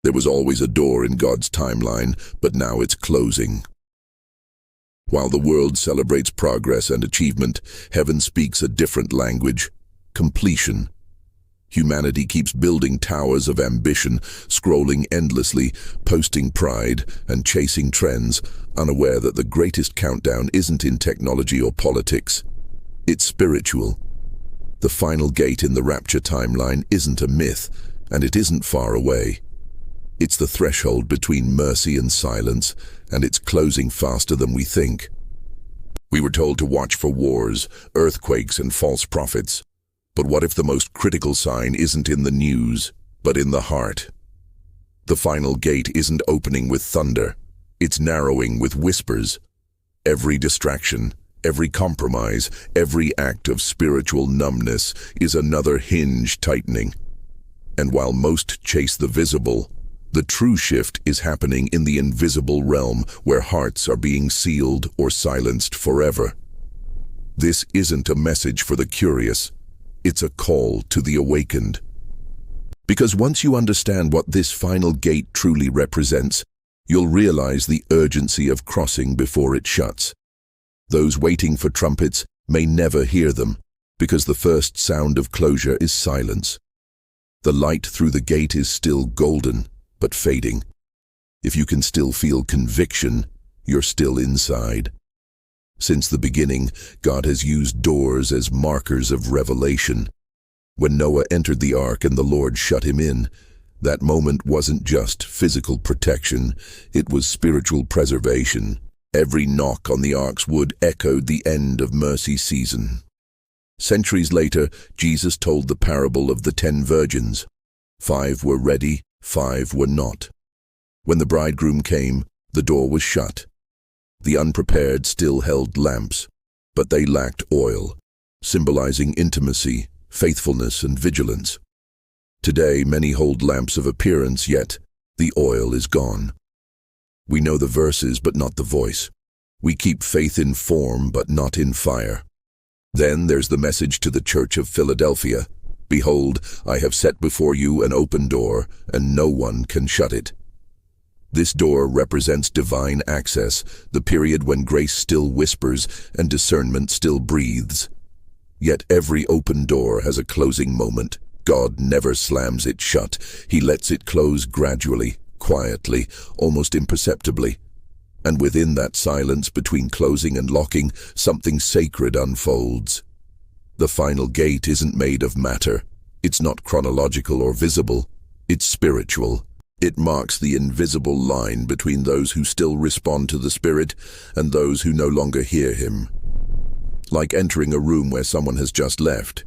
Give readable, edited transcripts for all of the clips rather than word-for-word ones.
There was always a door in God's timeline, but now it's closing. While the world celebrates progress and achievement, heaven speaks a different language: completion. Humanity keeps building towers of ambition, scrolling endlessly, posting pride, and chasing trends, unaware that the greatest countdown isn't in technology or politics. It's spiritual. The final gate in the Rapture timeline isn't a myth, and it isn't far away. It's the threshold between mercy and silence, and it's closing faster than we think. We were told to watch for wars, earthquakes, and false prophets. But what if the most critical sign isn't in the news, but in the heart? The final gate isn't opening with thunder. It's narrowing with whispers. Every distraction, every compromise, every act of spiritual numbness is another hinge tightening. And while most chase the visible, the true shift is happening in the invisible realm, where hearts are being sealed or silenced forever. This isn't a message for the curious. It's a call to the awakened. Because once you understand what this final gate truly represents, you'll realize the urgency of crossing before it shuts. Those waiting for trumpets may never hear them, because the first sound of closure is silence. The light through the gate is still golden, but fading. If you can still feel conviction, you're still inside. Since the beginning, God has used doors as markers of revelation. When Noah entered the ark and the Lord shut him in, that moment wasn't just physical protection, it was spiritual preservation. Every knock on the ark's wood echoed the end of mercy season. Centuries later, Jesus told the parable of the 10 virgins. 5 were ready, 5 were not. When the bridegroom came, the door was shut. The unprepared still held lamps, but they lacked oil, symbolizing intimacy, faithfulness, and vigilance. Today, many hold lamps of appearance, yet the oil is gone. We know the verses, but not the voice. We keep faith in form, but not in fire. Then there's the message to the Church of Philadelphia. Behold, I have set before you an open door, and no one can shut it. This door represents divine access, the period when grace still whispers and discernment still breathes. Yet every open door has a closing moment. God never slams it shut. He lets it close gradually, quietly, almost imperceptibly. And within that silence between closing and locking, something sacred unfolds. The final gate isn't made of matter. It's not chronological or visible. It's spiritual. It marks the invisible line between those who still respond to the Spirit and those who no longer hear Him. Like entering a room where someone has just left.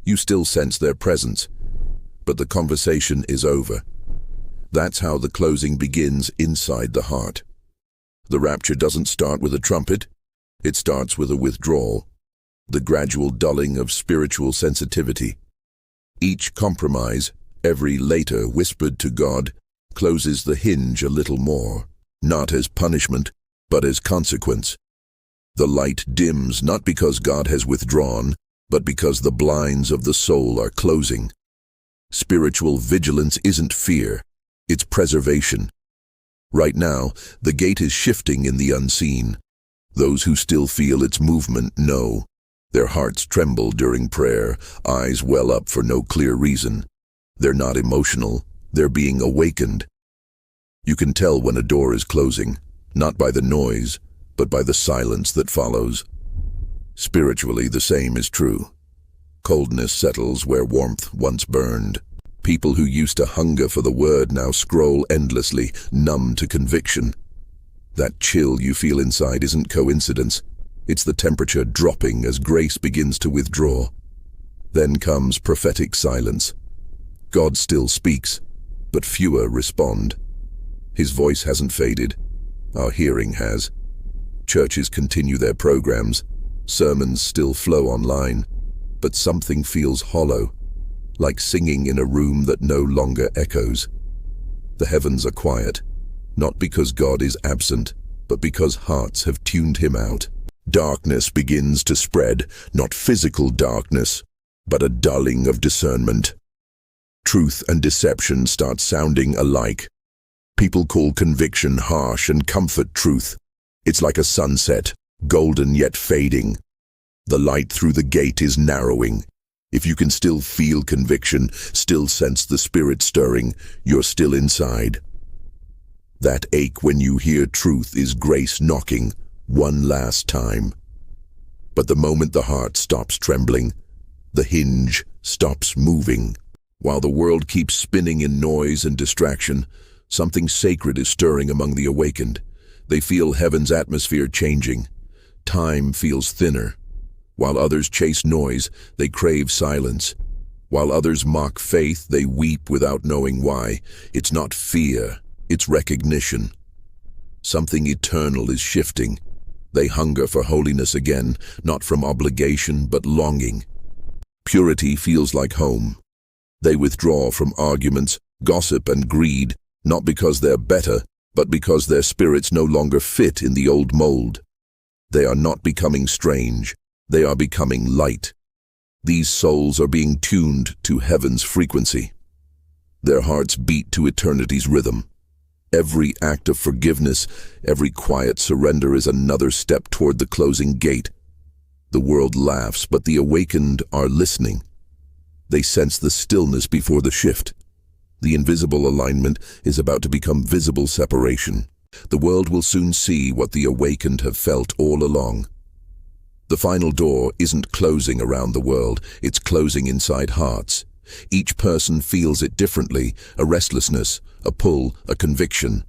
You still sense their presence, but the conversation is over. That's how the closing begins inside the heart. The rapture doesn't start with a trumpet. It starts with a withdrawal, the gradual dulling of spiritual sensitivity. Each compromise, every later whispered to God, closes the hinge a little more, not as punishment, but as consequence. The light dims not because God has withdrawn, but because the blinds of the soul are closing. Spiritual vigilance isn't fear, it's preservation. Right now, the gate is shifting in the unseen. Those who still feel its movement know. Their hearts tremble during prayer, eyes well up for no clear reason. They're not emotional, they're being awakened. You can tell when a door is closing, not by the noise, but by the silence that follows. Spiritually, the same is true. Coldness settles where warmth once burned. People who used to hunger for the word now scroll endlessly, numb to conviction. That chill you feel inside isn't coincidence. It's the temperature dropping as grace begins to withdraw. Then comes prophetic silence. God still speaks, but fewer respond. His voice hasn't faded. Our hearing has. Churches continue their programs. Sermons still flow online. But something feels hollow, like singing in a room that no longer echoes. The heavens are quiet, not because God is absent, but because hearts have tuned Him out. Darkness begins to spread, not physical darkness, but a dulling of discernment. Truth and deception start sounding alike, People call conviction harsh and comfort truth. It's like a sunset, golden yet fading. The light through the gate is narrowing. If you can still feel conviction, still sense the Spirit stirring, you're still inside. That ache when you hear truth is grace knocking, one last time. But the moment the heart stops trembling, the hinge stops moving. While the world keeps spinning in noise and distraction, something sacred is stirring among the awakened. They feel heaven's atmosphere changing. Time feels thinner. While others chase noise, they crave silence. While others mock faith, they weep without knowing why. It's not fear, it's recognition. Something eternal is shifting. They hunger for holiness again, not from obligation but longing. Purity feels like home. They withdraw from arguments, gossip and greed, not because they're better, but because their spirits no longer fit in the old mold. They are not becoming strange. They are becoming light. These souls are being tuned to heaven's frequency. Their hearts beat to eternity's rhythm. Every act of forgiveness, every quiet surrender is another step toward the closing gate. The world laughs, but the awakened are listening. They sense the stillness before the shift. The invisible alignment is about to become visible separation. The world will soon see what the awakened have felt all along. The final door isn't closing around the world, it's closing inside hearts. Each person feels it differently, a restlessness, a pull, a conviction.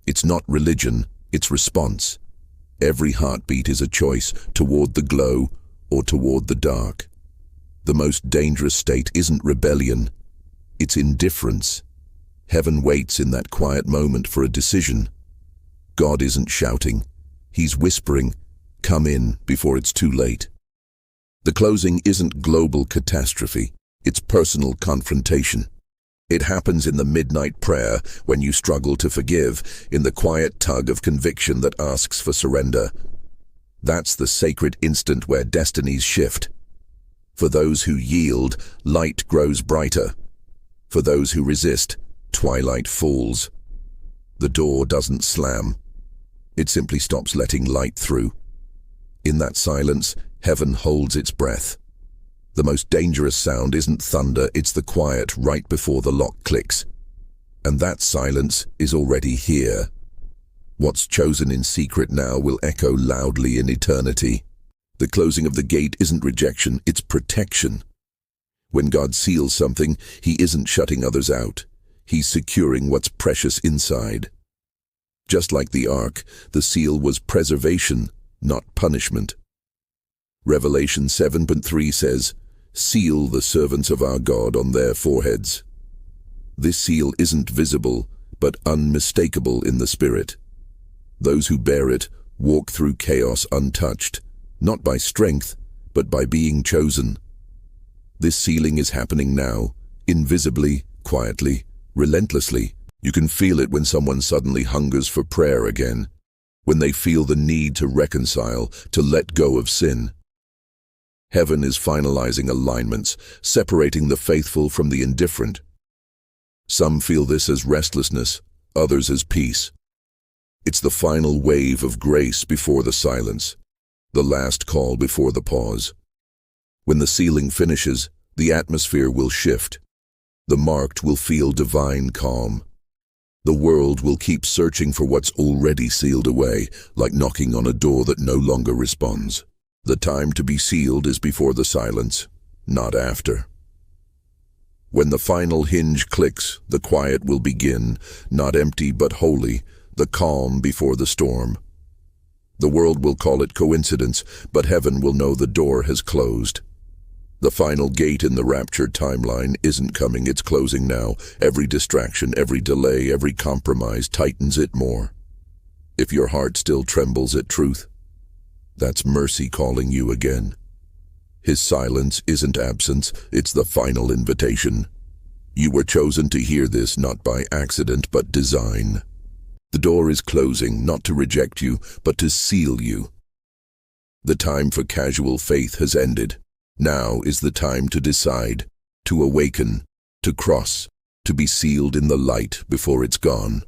It's not religion, it's response. Every heartbeat is a choice toward the glow or toward the dark. The most dangerous state isn't rebellion, it's indifference. Heaven waits in that quiet moment for a decision. God isn't shouting, He's whispering, "Come in before it's too late." The closing isn't global catastrophe, it's personal confrontation. It happens in the midnight prayer when you struggle to forgive, in the quiet tug of conviction that asks for surrender. That's the sacred instant where destinies shift. For those who yield, light grows brighter. For those who resist, twilight falls. The door doesn't slam. It simply stops letting light through. In that silence, heaven holds its breath. The most dangerous sound isn't thunder, it's the quiet right before the lock clicks. And that silence is already here. What's chosen in secret now will echo loudly in eternity. The closing of the gate isn't rejection, it's protection. When God seals something, He isn't shutting others out. He's securing what's precious inside. Just like the ark, the seal was preservation, not punishment. Revelation 7:3 says, "Seal the servants of our God on their foreheads." This seal isn't visible, but unmistakable in the Spirit. Those who bear it walk through chaos untouched, not by strength, but by being chosen. This sealing is happening now, invisibly, quietly, relentlessly. You can feel it when someone suddenly hungers for prayer again, when they feel the need to reconcile, to let go of sin. Heaven is finalizing alignments, separating the faithful from the indifferent. Some feel this as restlessness, others as peace. It's the final wave of grace before the silence, the last call before the pause. When the sealing finishes, the atmosphere will shift. The marked will feel divine calm. The world will keep searching for what's already sealed away, like knocking on a door that no longer responds. The time to be sealed is before the silence, not after. When the final hinge clicks, the quiet will begin, not empty but holy, the calm before the storm. The world will call it coincidence, but heaven will know the door has closed. The final gate in the Rapture timeline isn't coming, it's closing now. Every distraction, every delay, every compromise tightens it more. If your heart still trembles at truth, that's mercy calling you again. His silence isn't absence, it's the final invitation. You were chosen to hear this not by accident but design. The door is closing, not to reject you, but to seal you. The time for casual faith has ended. Now is the time to decide, to awaken, to cross, to be sealed in the light before it's gone.